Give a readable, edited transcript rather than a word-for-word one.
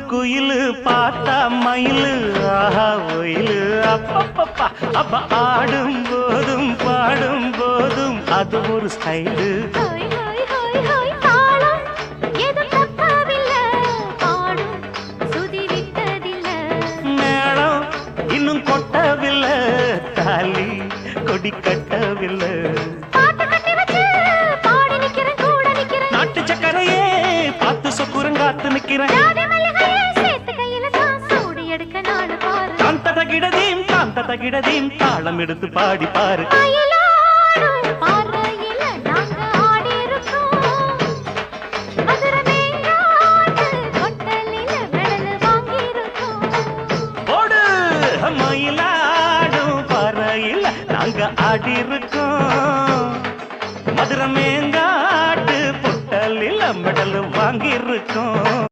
குயிலு பார்த்தா மயிலு ஆஹா ஒயிலு அப்பப்பப்பா அப்ப ஆடும் போதும் பாடும் போதும் அது ஒரு ஸ்டைலு மேளம் இன்னும் கொட்டவில்லை தாலி கொடி கட்டவில்லை நாட்டு சக்கரையே பார்த்து சொக்குரங்காத்து நிக்கிறேன் காந்த தகிடதீம் தாளம் எடுத்து பாடி பாரு போடு மயிலாடும் பறையில் நாங்க ஆடி இருக்கோம் மதுரை மேங்காட்டு பொட்டலில் மெடல் வாங்கி இருக்கோம்